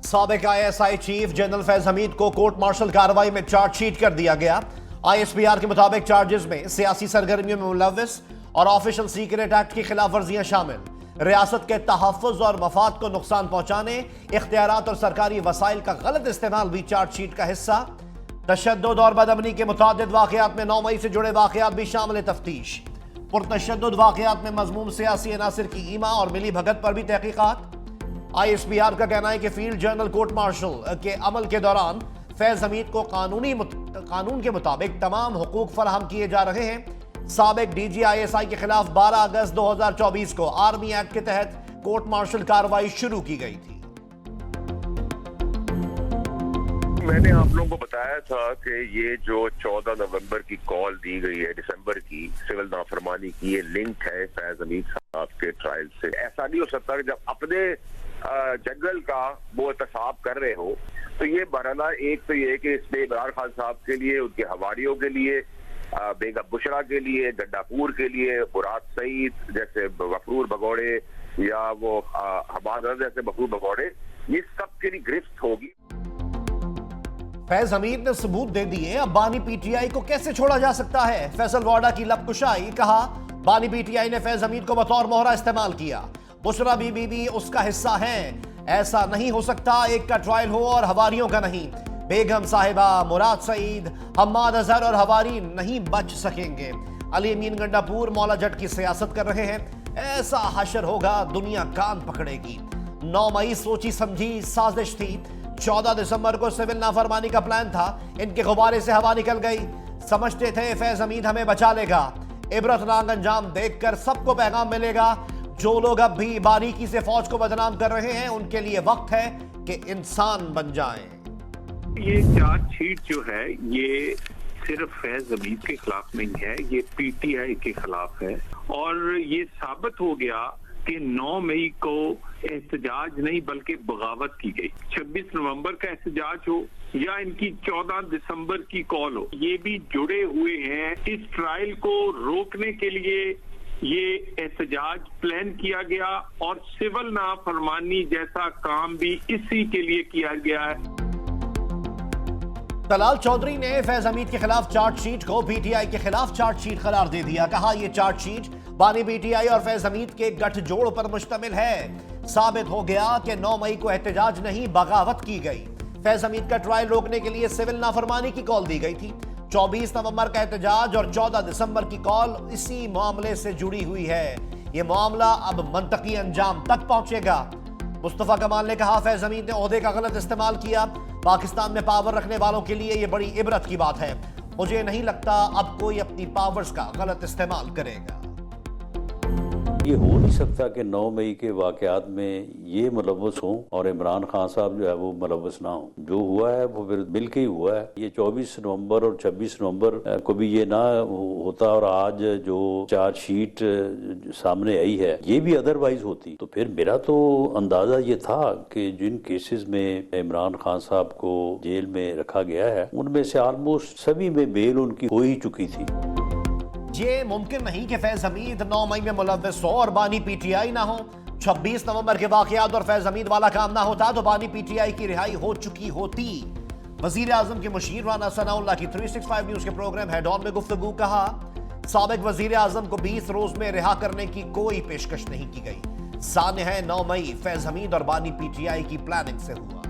साबिक ISI chief general Faiz Hamid को court martial कार्रवाई में चार्जशीट कर दिया गया। ISPR के मुताबिक चार्जेस में सियासी सरगर्मियों में मुलव्वस और ऑफिशियल सीक्रेट एक्ट की खिलाफ वर्जियां शामिल। रियासत के तहफ़्फ़ुज़ और मफाद को नुकसान पहुंचाने, इख्तियारात और सरकारी वसाइल का गलत इस्तेमाल भी चार्जशीट का हिस्सा। तशद्दुद और बदअमनी के मुतादिद वाक़यात में 9 मई से जुड़े वाक़यात भी शामिल तफ्तीश। पुरतशद्दुद वाक़यात में मज़मूम सियासी अनासिर की ईमा और मिली भगत पर भी तहकीकात। ISPR का कहना है कि फील्ड जर्नल कोर्ट मार्शल के अमल के दौरान फैज हमीद को कानून के मुताबिक तमाम हुकूक फराहम किए जा रहे हैं। साबिक DG ISI के खिलाफ 12 अगस्त 2024 को आर्मी एक्ट के तहत कोर्ट मार्शल कार्रवाई शुरू की गई थी। मैंने आप लोगों को बताया था कि ये जो 14 नवंबर की कॉल दी गई है दिसंबर की सिविल नाफरमानी की, ये लिंक है फैज हमीद साहब के ट्रायल से। ऐसा नहीं हो सकता कि जब अपने जंगल का वो एहतसाब कर रहे हो तो ये बराना एक तो ये कि इसमें इमरान खान साहब के लिए, उनके हवारियों के लिए, बेगम बुशरा के लिए, गंडापुर के लिए, मुराद सईद जैसे मफरूर भगौड़े या वो हमाद जैसे मफरूर भगौड़े, ये सब के लिए गिरफ्त होगी। फैज हमीद ने सबूत दे दिए, अब बानी PTI को कैसे छोड़ा जा सकता है? फैसल वाडा की लबकुशाई, कहा बानी PTI ने फैज हमीद को बतौर मोहरा इस्तेमाल किया। बुशरा बीबी भी उसका हिस्सा है। ऐसा नहीं हो सकता, एक का ट्रायल हो और हवारियों का नहीं। बेगम साहिबा, मुराद सईद, हम्माद अजहर और हवारी नहीं बच सकेंगे। अली अमीन गंडापुर मौला जट की सियासत कर रहे हैं। ऐसा हशर होगा दुनिया कान पकड़ेगी। 9 मई सोची समझी साजिश थी। 14 दिसंबर को सिविल नाफरमानी का प्लान था। इनके गुब्बारे से हवा निकल गई। समझते थे फैज हमीद हमें बचा लेगा। इबरतनाक अंजाम देखकर सबको पैगाम मिलेगा। जो लोग अब भी बारीकी से फौज को बदनाम कर रहे हैं, उनके लिए वक्त है कि इंसान बन जाएं। ये चार्जशीट जो है ये सिर्फ फैज हमीद के खिलाफ नहीं है, ये PTI के खिलाफ है। और ये साबित हो गया कि 9 मई को एहतजाज नहीं बल्कि बगावत की गई। 26 नवंबर का एहतजाज हो या इनकी 14 दिसंबर की कॉल हो, ये भी जुड़े हुए हैं। इस ट्रायल को रोकने के लिए ये एहतजाज प्लान किया गया और सिविल नाफरमानी जैसा काम भी इसी के लिए किया गया है। तलाल चौधरी ने फैज हमीद के खिलाफ चार्जशीट को PTI के खिलाफ चार्जशीट करार दे दिया। कहा यह चार्जशीट बानी PTI और फैज हमीद के गठजोड़ पर मुश्तमिल है। साबित हो गया कि 9 मई को एहतजाज नहीं बगावत की गई। फैज हमीद का ट्रायल रोकने के लिए सिविल नाफरमानी की कॉल दी गई थी। 24 नवंबर का एहतजाज और 14 दिसंबर की कॉल इसी मामले से जुड़ी हुई है। यह मामला अब मंतकी अंजाम तक पहुंचेगा। मुस्तफा कमाल ने कहा फैज हमीद ने ओहदे का गलत इस्तेमाल किया। पाकिस्तान में पावर रखने वालों के लिए यह बड़ी इबरत की बात है। मुझे नहीं लगता अब कोई अपनी पावर्स का गलत इस्तेमाल करेगा। ये हो नहीं सकता कि 9 मई के वाकयात में ये मुलव्वस हों और इमरान खान साहब जो है वो मुलव्वस ना हो। जो हुआ है वो फिर मिल के ही हुआ है। ये 24 नवंबर और 26 नवंबर को भी ये ना होता और आज जो चार्जशीट सामने आई है ये भी अदरवाइज होती, तो फिर मेरा तो अंदाजा ये था कि जिन केसेस में इमरान खान साहब को जेल में रखा गया है उनमें से ऑलमोस्ट सभी में बेल उनकी हो ही चुकी थी। ये मुमकिन नहीं कि फैज हमीद 9 मई में मुलव्वस हो और बानी PTI ना हो। 26 नवंबर के वाकयात और फैज हमीद वाला काम ना होता तो बानी PTI की रिहाई हो चुकी होती। वजीर आजम के मुशीर राना सनाउल्लाह की 365 न्यूज के प्रोग्राम हेड ऑन में गुफ्तगू। कहा साबिक वजीर आजम को 20 रोज में रिहा करने की कोई पेशकश नहीं की गई। साने है 9 मई फैज हमीद और बानी PTI की प्लानिंग से हुआ।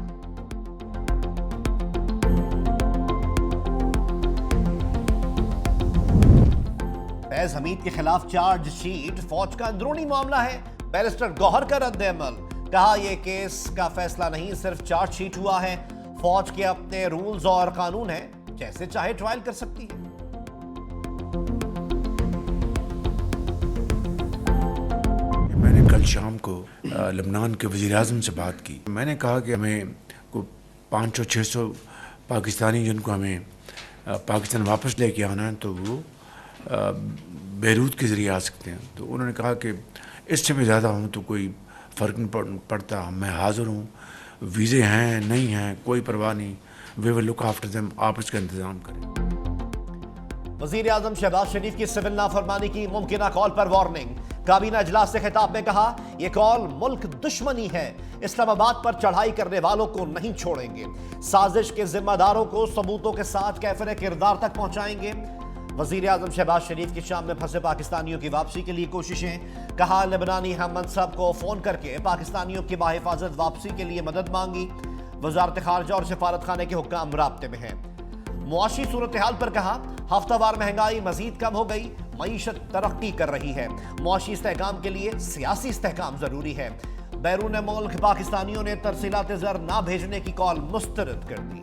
फैज हमीद के खिलाफ चार्जशीट फौज का अंदरूनी मामला है। बैरिस्टर गौहर का रद्द-ए-अमल। कहा यह केस का फैसला नहीं, सिर्फ चार्जशीट हुआ है। फौज के अपने रूल्स और कानून हैं, जैसे चाहे ट्रायल कर सकती है। मैंने कल शाम को लबनान के वज़ीर आज़म से बात की। मैंने कहा कि हमें को 500-600 पाकिस्तानी जिनको हमें पाकिस्तान वापस लेके आना है तो वो बेरूत के ज़रिए आ सकते हैं। तो उन्होंने कहा कि इससे भी ज़्यादा हूँ तो कोई फ़र्क नहीं पड़ता, मैं हाज़िर हूँ, वीज़े हैं नहीं हैं कोई परवाह नहीं, वे विल लुक आफ्टर देम, आप इसका इंतज़ाम करें। वज़ीर आज़म शहबाज शरीफ की सिविल नाफरमानी की मुमकिना कॉल पर वार्निंग। काबीना इजलास से खिताब में कहा, यह कॉल मुल्क दुश्मनी है, इस्लामाबाद पर चढ़ाई करने वालों को नहीं छोड़ेंगे, साजिश के जिम्मेदारों को सबूतों के साथ कैफिर किरदार तक पहुंचाएंगे। वजीर आजम शहबाज शरीफ की शाम में फंसे पाकिस्तानियों की वापसी के लिए कोशिशें, कहा लेबनानी हम मनसब को फोन करके पाकिस्तानियों की बाहिफाजत वापसी के लिए मदद मांगी। वजारत खारजा और सफारत खाने के हुक्काम राब्ते में हैं। मुआशी सूरत हाल पर कहा, हफ्तावार महंगाई मजीद कम हो गई, मईशत तरक्की कर रही है, मुआशी इस्तेहकाम के लिए सियासी इस्तेहकाम जरूरी है। बैरून मुल्क पाकिस्तानियों ने तरसीलात ज़र ना भेजने की कॉल मुस्तरद कर दी।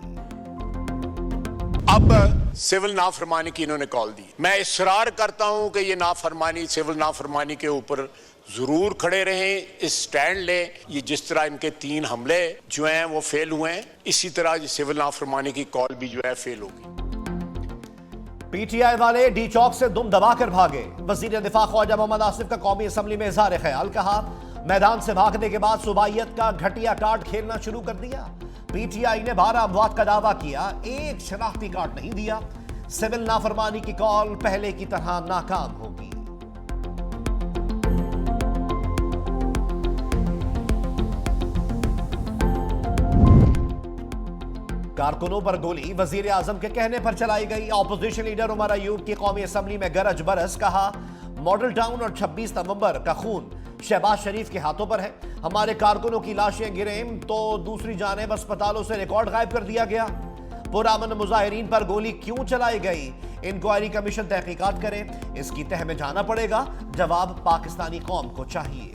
अब सिविल नाफरमानी की इन्होंने कॉल दी। मैं इसरार करता हूं कि ये नाफरमानी, सिविल नाफरमानी के ऊपर जरूर खड़े रहें, इस स्टैंड लें। ये जिस तरह इनके 3 हमले जो हैं वो फेल हुए हैं, इसी तरह ये सिविल नाफरमानी की कॉल भी जो है फेल होगी। पीटीआई वाले डी चौक से दुम दबाकर भागे, वजीर दिफा ख्वाजा मोहम्मद आसिफ का कौमी असम्बली में इजहार ख्याल, कहा मैदान से भागने के बाद सूबाइयत का घटिया कार्ड खेलना शुरू कर दिया। पीटीआई ने 12 अमवात का दावा किया, एक शनाख्ती कार्ड नहीं दिया। सिविल नाफरमानी की कॉल पहले की तरह नाकाम होगी। कारकुनों पर गोली वजीर आजम के कहने पर चलाई गई। ऑपोजिशन लीडर उमर अयूब की कौमी असम्बली में गरज बरस, कहा मॉडल टाउन और 26 नवंबर का खून शहबाज शरीफ के हाथों पर है। हमारे कारकुनों की लाशें गिरें तो दूसरी जानिब अस्पतालों से रिकॉर्ड गायब कर दिया गया। पुरअमन मुजाहिरीन पर गोली क्यों चलाई गई, इंक्वायरी कमीशन तहकीकात करे, इसकी तह में जाना पड़ेगा। जवाब पाकिस्तानी कौम को चाहिए।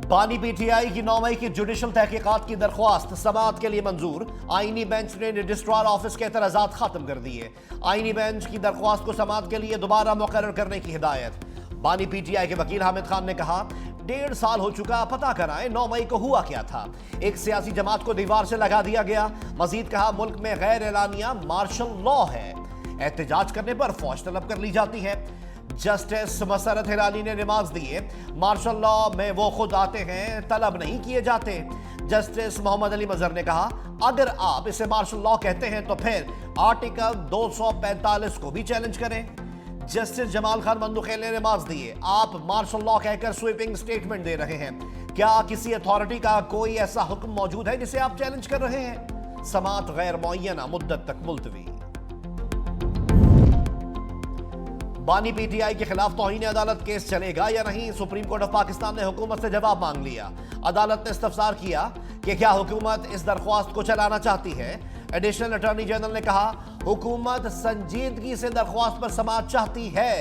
बानी पीटीआई की 9 मई की जुडिशल तहकीकात की दरख्वास्त समाअत के लिए मंजूर। आईनी बेंच ने रजिस्ट्रार ऑफिस के एतराजात खत्म कर दिए। आईनी बेंच की दरख्वास्त को समाअत के लिए दोबारा मुकर्रर करने की हिदायत। बानी पीटीआई के वकील हामिद खान ने कहा, 1.5 साल हो चुका, पता कराएं 9 मई को हुआ क्या था। एक सियासी जमात को दीवार से लगा दिया गया। मजीद कहा, मुल्क में गैर एलानिया मार्शल लॉ है, एहतजाज करने पर फौज तलब कर ली जाती है। जस्टिस मसरत हिलाली ने नमाज दिए, मार्शल लॉ में वो खुद आते हैं, तलब नहीं किए जाते। जस्टिस मोहम्मद अली मजहर ने कहा, अगर आप इसे मार्शल लॉ कहते हैं तो फिर आर्टिकल 245 को भी चैलेंज करें। जस्टिस जमाल खान मंदुखेल ने नमाज दिए, आप मार्शल लॉ कहकर स्वीपिंग स्टेटमेंट दे रहे हैं, क्या किसी अथॉरिटी का कोई ऐसा हुक्म मौजूद है जिसे आप चैलेंज कर रहे हैं। समाअत गैर मुअय्यना मुद्दत तक मुलतवी। बानी पीटीआई के खिलाफ तौहीन अदालत केस चलेगा या नहीं, सुप्रीम कोर्ट ऑफ पाकिस्तान ने हुकूमत से जवाब मांग लिया। अदालत ने इस्तफसार किया कि क्या हुकूमत इस दरख्वास्त को चलाना चाहती है। एडिशनल अटॉर्नी जनरल ने कहा, हुकूमत संजीदगी से दरख्वास्त पर समाअत चाहती है।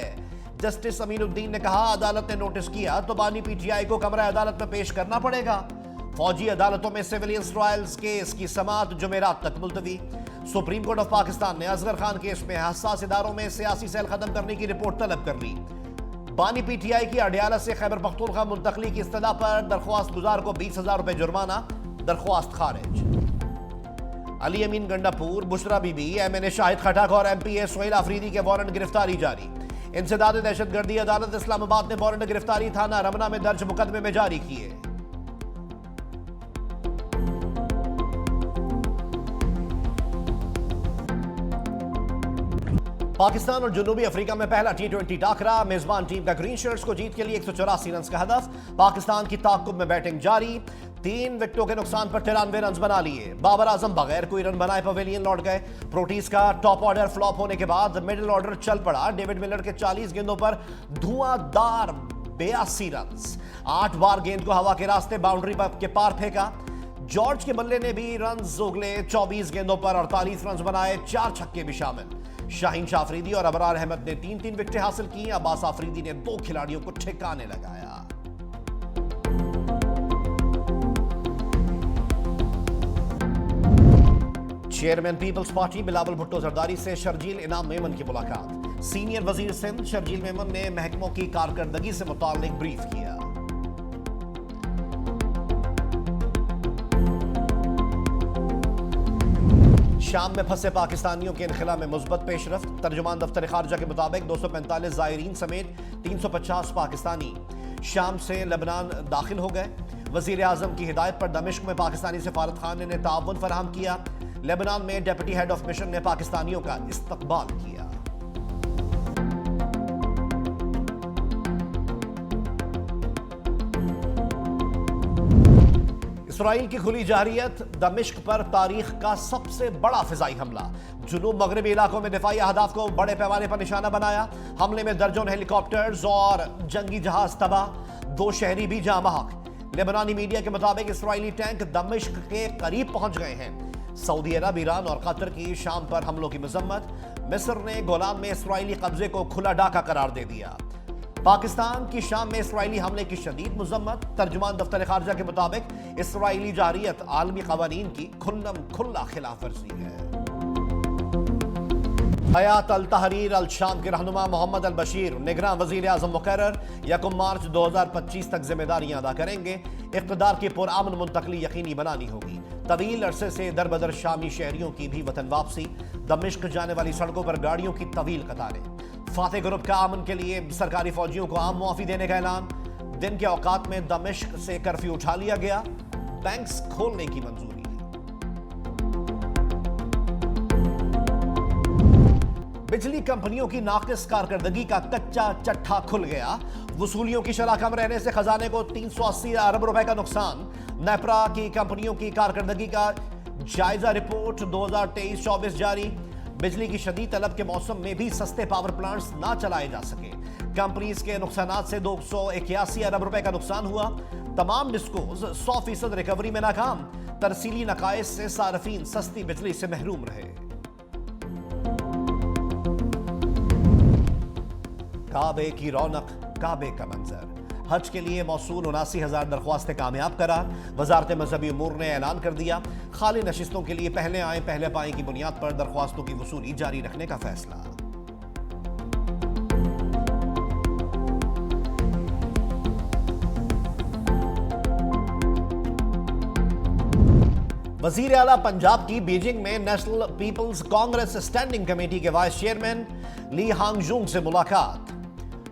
जस्टिस अमीनुद्दीन ने कहा, अदालत ने नोटिस किया तो बानी पीटीआई को कमरा अदालत में पेश करना पड़ेगा। फौजी अदालतों में सिविलियंस ट्रायल्स केस की समाअत जुमेरात तक मुलतवी। सुप्रीम कोर्ट ऑफ पाकिस्तान ने असगर खान केस में हसास इदारों में सियासी सेल खत्म करने की रिपोर्ट तलब कर ली। बानी पीटीआई की अडयाला से खैबर पख्तूनख्वा मुंतकली की इस्तदा पर दरख्वास्त गुजार को 20,000 रुपए जुर्माना, दरख्वास्त खारिज। अली अमीन गंडापुर, बुशरा बीबी, एमएनए शाहिद खटक और एमपीए सुहेल आफरीदी के वारंट गिरफ्तारी जारी। इंसदाद दहशतगर्दी अदालत इस्लामाबाद ने वारंट गिरफ्तारी थाना रमना में दर्ज मुकदमे में जारी किए। पाकिस्तान और जनूबी अफ्रीका में पहला T20 टाकरा, मेजबान टीम का ग्रीन शर्ट्स को जीत के लिए 184 रन का हदफ। पाकिस्तान की ताकुब में बैटिंग जारी, 3 विकेटों के नुकसान पर 93 रन बना लिए। बाबर आजम बगैर कोई रन बनाए पवेलियन लौट गए। प्रोटीज का टॉप ऑर्डर फ्लॉप होने के बाद मिडिल ऑर्डर चल पड़ा। डेविड मिलर के 40 गेंदों पर धुआंधार 82 रन, 8 बार गेंद को हवा के रास्ते बाउंड्री के पार फेंका। जॉर्ज के बल्ले ने भी रन उगले, 24 गेंदों पर 48 रन बनाए, 4 छक्के भी शामिल। शाहीन शाह अफरीदी और अबरार अहमद ने 3-3 विकेटें हासिल की। अब्बास अफरीदी ने 2 खिलाड़ियों को ठिकाने लगाया। Chairman Peoples Party Bilawal Bhutto Zardari से शर्जील इनाम मेमन की मुलाकात। सीनियर वजीर सिंध शर्जील मेमन ने महकमों की कारकर्दगी से मुताल्लिक ब्रीफ किया। शाम में फंसे पाकिस्तानियों के इनखला में मुस्बत पेशरफ्त। तर्जुमान दफ्तर खारजा के मुताबिक 245 ज़ायरीन समेत 350 पाकिस्तानी शाम से लेबनान दाखिल हो गए। वजीर आजम की हिदायत पर दमिश्क में पाकिस्तानी सफारत खाने ने ताउन फराहम किया। लेबनान में डेप्यूटी हेड ऑफ मिशन ने पाकिस्तानियों का इस्तकबाल किया। इसराइल की खुली जारियत, दमिश्क पर तारीख का सबसे बड़ा फिजाई हमला। जुनूब मगरबी इलाकों में दिफाई अहदाफ को बड़े पैमाने पर निशाना बनाया। हमले में दर्जन हेलीकॉप्टर्स और जंगी जहाज तबाह, 2 शहरी भी जाँ महक। लेबनानी मीडिया के मुताबिक इसराइली टैंक दमिश्क के करीब पहुंच गए हैं। सऊदी अरब, ईरान और कतर की शाम पर हमलों की मजम्मत। मिस्र ने गोलान में इसराइली कब्जे को खुला डाका करार दे दिया। पाकिस्तान की शाम में इसराइली हमले की शदीद मजम्मत। तर्जुमान दफ्तर खारजा के मुताबिक इसराइली जारियत आलमी कवानीन की खुल्लम खुल्ला खिलाफ वर्जी है। हयात अल तहरीर अल शाम के रहनुमा मोहम्मद अल बशीर निगरान वजीर आजम मुकर्रर 1 मार्च 2025 तक जिम्मेदारियां अदा करेंगे। इक़्तिदार की पुरअमन मुंतकली यकीनी बनानी होगी। तवील अरसे से दरबदर शामी शहरियों की भी वतन वापसी। दमिश्क जाने वाली सड़कों पर गाड़ियों की तवील कतारें। फातह ग्रुप का अमन के लिए सरकारी फौजियों को आम मुआफी देने का ऐलान। दिन के औकात में दमिश्क से कर्फ्यू उठा लिया गया। बैंक्स खोलने की मंजूरी। बिजली कंपनियों की नाकिस कारकर्दगी का कच्चा चट्ठा खुल गया। वसूलियों की शरह कम रहने से खजाने को 380 अरब रुपए का नुकसान। नेपरा की कंपनियों की कारकर्दगी का जायजा रिपोर्ट 2023-24 जारी। बिजली की शदीद तलब के मौसम में भी सस्ते पावर प्लांट्स ना चलाए जा सके। कंपनीज के नुकसानात से 281 अरब रुपए का नुकसान हुआ। तमाम डिस्कोज 100% रिकवरी में नाकाम। तरसीली नकाइस से सार्फिन सस्ती बिजली से महरूम रहे। काबे की रौनक, काबे का मंजर। हज के लिए मौसूल 79,000 दरख्वास्तें कामयाब करार। वजारत मजहबी उमूर ने ऐलान कर दिया, खाली नशिस्तों के लिए पहले आए पहले पाए की बुनियाद पर दरख्वास्तों की वसूली जारी रखने का फैसला। वजीर आला पंजाब की बीजिंग में National People's Congress Standing Committee के वाइस चेयरमैन ली हांगजूंग से मुलाकात।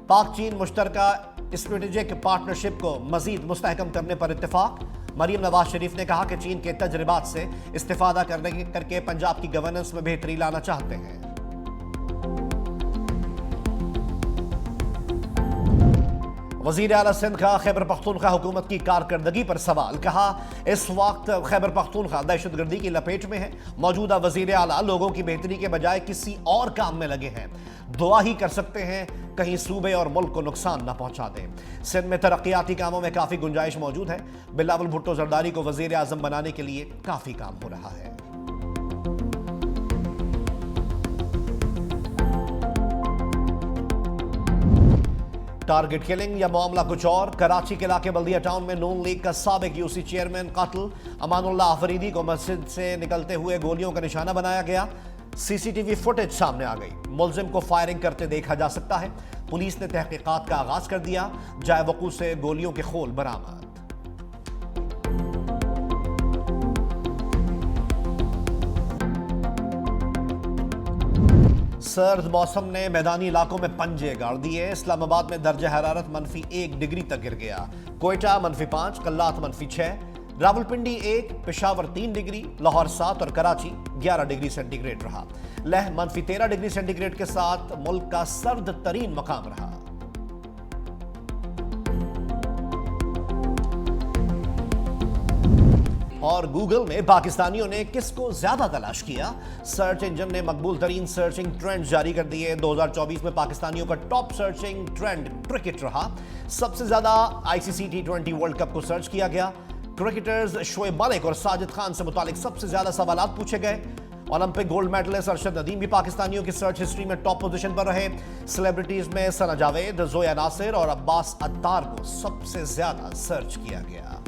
पाक चीन मुश्तरका स्ट्रेटेजिक पार्टनरशिप को मजीद मुस्तहकम करने पर इत्तेफाक। मरीम नवाज शरीफ ने कहा कि चीन के तजर्बात से इस्तिफादा करके पंजाब की गवर्नेंस में बेहतरी लाना चाहते हैं। वजीर आला सिंध का खैबर पख्तूनख्वा हुकूमत की कारकर्दगी पर सवाल। कहा, इस वक्त खैबर पख्तूनख्वा दहशतगर्दी की लपेट में है। मौजूदा वजीर आला लोगों की बेहतरी के बजाय किसी और काम में लगे हैं। दुआ ही कर सकते हैं कहीं सूबे और मुल्क को नुकसान न पहुंचा दें। सिंध में तरक्याती कामों में काफी गुंजाइश मौजूद है। बिलावल भुट्टो जरदारी को वजीर आजम बनाने के लिए काफी काम हो रहा है। टारगेट किलिंग या मामला कुछ और। कराची के इलाके बल्दिया टाउन में नून लीग का साबिक यूसी चेयरमैन कातिल अमानुल्लाह अफरीदी को मस्जिद से निकलते हुए गोलियों का निशाना बनाया गया। सीसीटीवी फुटेज सामने आ गई। मुलजिम को फायरिंग करते देखा जा सकता है। पुलिस ने तहकीकात का आगाज कर दिया। जाए वकूअ से गोलियों के खोल बरामद। सर्द मौसम ने मैदानी इलाकों में पंजे गाड़ दिए। इस्लामाबाद में दर्जा हरारत -1 डिग्री तक गिर गया। कोयटा -5, कल्लात -6, रावलपिंडी 1, पेशावर 3 डिग्री, लाहौर 7 और कराची 11 डिग्री सेंटीग्रेड रहा। लह -13 डिग्री सेंटीग्रेड के साथ मुल्क का सर्द तरीन मकाम रहा। और गूगल में पाकिस्तानियों ने किसको ज्यादा तलाश किया। सर्च इंजन ने मकबूल तरीन सर्चिंग ट्रेंड जारी कर दिए। 2024 में पाकिस्तानियों का टॉप सर्चिंग ट्रेंड क्रिकेट रहा। सबसे ज्यादा ICC T20 वर्ल्ड कप को सर्च किया गया। क्रिकेटर्स शोएब मलिक और साजिद खान से मुतालिक सबसे ज्यादा सवालात पूछे गए। Olympic gold medallist Arshad Nadeem भी पाकिस्तानियों की सर्च हिस्ट्री में टॉप पोजीशन पर रहे। सेलिब्रिटीज में सना जावेद, जोया नासिर और अब्बास अत्तार को सबसे ज्यादा सर्च किया गया।